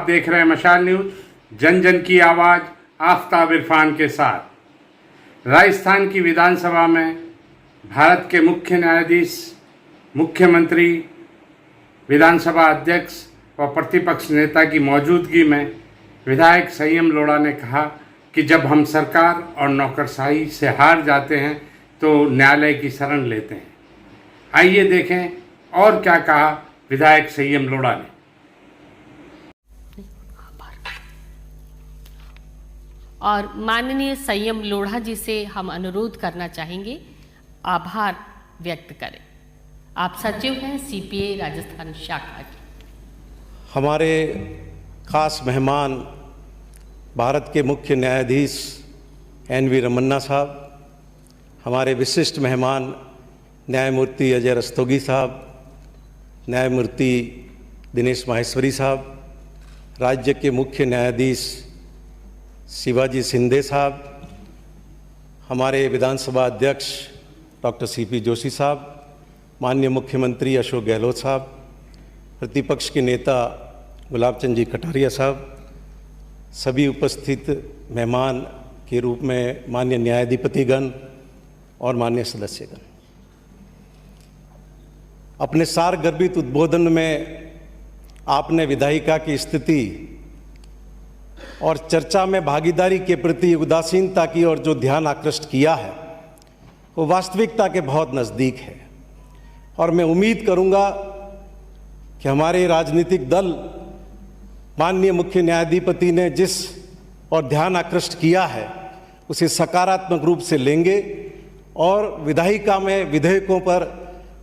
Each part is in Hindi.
आप देख रहे हैं मशाल न्यूज, जन जन की आवाज़, आफ्ताब इरफान के साथ। राजस्थान की विधानसभा में भारत के मुख्य न्यायाधीश, मुख्यमंत्री, विधानसभा अध्यक्ष व प्रतिपक्ष नेता की मौजूदगी में विधायक संयम लोढ़ा ने कहा कि जब हम सरकार और नौकरशाही से हार जाते हैं तो न्यायालय की शरण लेते हैं। आइए देखें और क्या कहा विधायक संयम लोढ़ा ने। और माननीय संयम लोढ़ा जी से हम अनुरोध करना चाहेंगे, आभार व्यक्त करें। आप सचिव हैं सीपीए राजस्थान शाखा के। हमारे खास मेहमान भारत के मुख्य न्यायाधीश एन.वी. रमन्ना साहब, हमारे विशिष्ट मेहमान न्यायमूर्ति अजय रस्तोगी साहब, न्यायमूर्ति दिनेश माहेश्वरी साहब, राज्य के मुख्य न्यायाधीश शिवाजी शिंदे साहब, हमारे विधानसभा अध्यक्ष डॉक्टर सीपी जोशी साहब, माननीय मुख्यमंत्री अशोक गहलोत साहब, प्रतिपक्ष के नेता गुलाब चंद जी कटारिया साहब, सभी उपस्थित मेहमान के रूप में माननीय न्यायाधिपतिगण और माननीय सदस्यगण, अपने सारगर्भित उद्बोधन में आपने विधायिका की स्थिति और चर्चा में भागीदारी के प्रति उदासीनता की ओर जो ध्यान आकृष्ट किया है वो वास्तविकता के बहुत नज़दीक है। और मैं उम्मीद करूंगा कि हमारे राजनीतिक दल माननीय मुख्य न्यायाधिपति ने जिस और ध्यान आकृष्ट किया है उसे सकारात्मक रूप से लेंगे और विधायिका में विधेयकों पर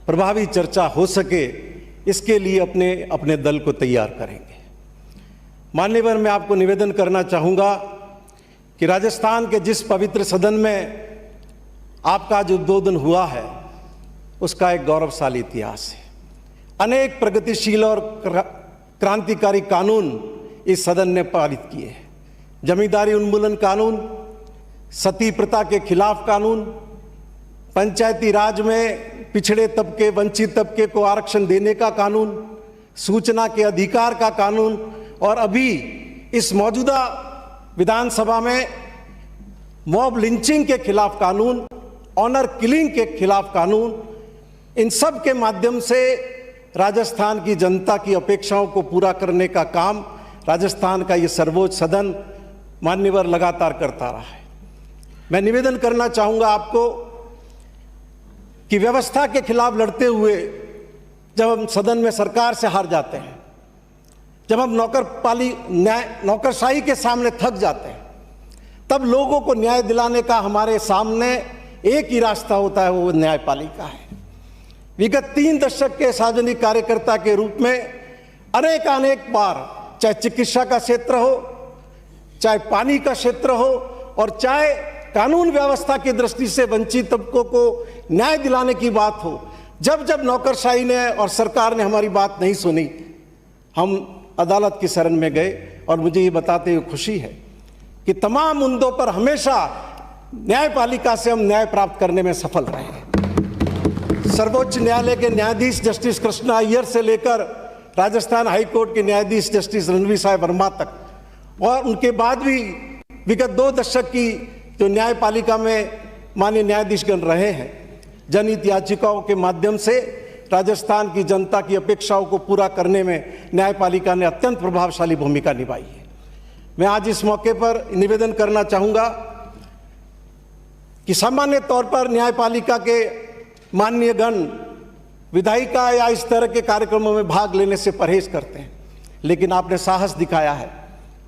प्रभावी चर्चा हो सके, इसके लिए अपने दल को तैयार करेंगे। मान्यवर, मैं आपको निवेदन करना चाहूँगा कि राजस्थान के जिस पवित्र सदन में आपका जो उद्बोधन हुआ है उसका एक गौरवशाली इतिहास है। अनेक प्रगतिशील और क्रांतिकारी कानून इस सदन ने पारित किए हैं। जमींदारी उन्मूलन कानून, सती प्रथा के खिलाफ कानून, पंचायती राज में पिछड़े तबके, वंचित तबके को आरक्षण देने का कानून, सूचना के अधिकार का कानून और अभी इस मौजूदा विधानसभा में मॉब लिंचिंग के खिलाफ कानून, ऑनर किलिंग के खिलाफ कानून, इन सब के माध्यम से राजस्थान की जनता की अपेक्षाओं को पूरा करने का काम राजस्थान का ये सर्वोच्च सदन मान्यवर लगातार करता रहा है। मैं निवेदन करना चाहूँगा आपको कि व्यवस्था के खिलाफ लड़ते हुए जब हम सदन में सरकार से हार जाते हैं, जब हम नौकरशाही के सामने थक जाते हैं, तब लोगों को न्याय दिलाने का हमारे सामने एक ही रास्ता होता है, वो न्यायपालिका है। विगत 3 दशक के सार्वजनिक कार्यकर्ता के रूप में अनेक बार, चाहे चिकित्सा का क्षेत्र हो, चाहे पानी का क्षेत्र हो और चाहे कानून व्यवस्था की दृष्टि से वंचित तबकों को न्याय दिलाने की बात हो, जब जब नौकरशाही ने और सरकार ने हमारी बात नहीं सुनी, हम अदालत की शरण में गए। और मुझे ये बताते हुए खुशी है कि तमाम मुद्दों पर हमेशा न्यायपालिका से हम न्याय प्राप्त करने में सफल रहे हैं। सर्वोच्च न्यायालय के न्यायाधीश जस्टिस कृष्णा अय्यर से लेकर राजस्थान हाईकोर्ट के न्यायाधीश जस्टिस रणवीर साहब वर्मा तक, और उनके बाद भी विगत 2 दशक की जो न्यायपालिका में माननीय न्यायाधीशगण रहे हैं, जनहित याचिकाओं के माध्यम से राजस्थान की जनता की अपेक्षाओं को पूरा करने में न्यायपालिका ने अत्यंत प्रभावशाली भूमिका निभाई है। मैं आज इस मौके पर निवेदन करना चाहूँगा कि सामान्य तौर पर न्यायपालिका के माननीय गण विधायिका या इस तरह के कार्यक्रमों में भाग लेने से परहेज करते हैं, लेकिन आपने साहस दिखाया है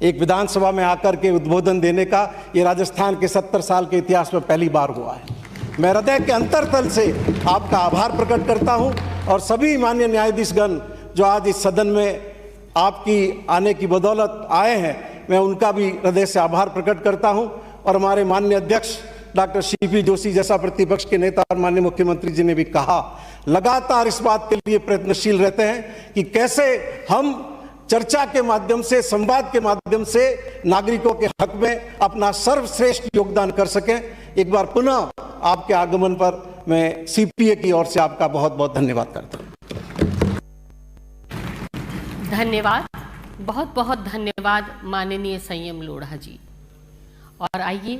एक विधानसभा में आकर के उद्बोधन देने का। ये राजस्थान के 70 साल के इतिहास में पहली बार हुआ है। मैं हृदय के अंतरतल से आपका आभार प्रकट करता हूं और सभी माननीय न्यायाधीशगण जो आज इस सदन में आपकी आने की बदौलत आए हैं, मैं उनका भी हृदय से आभार प्रकट करता हूं। और हमारे माननीय अध्यक्ष डॉक्टर सीपी जोशी जैसा प्रतिपक्ष के नेता और माननीय मुख्यमंत्री जी ने भी कहा, लगातार इस बात के लिए प्रयत्नशील रहते हैं कि कैसे हम चर्चा के माध्यम से, संवाद के माध्यम से नागरिकों के हक में अपना सर्वश्रेष्ठ योगदान कर सकें। एक बार पुनः आपके आगमन पर मैं सीपीए की ओर से आपका बहुत बहुत धन्यवाद करता हूं। धन्यवाद। बहुत बहुत धन्यवाद माननीय संयम लोढ़ा जी। और आइए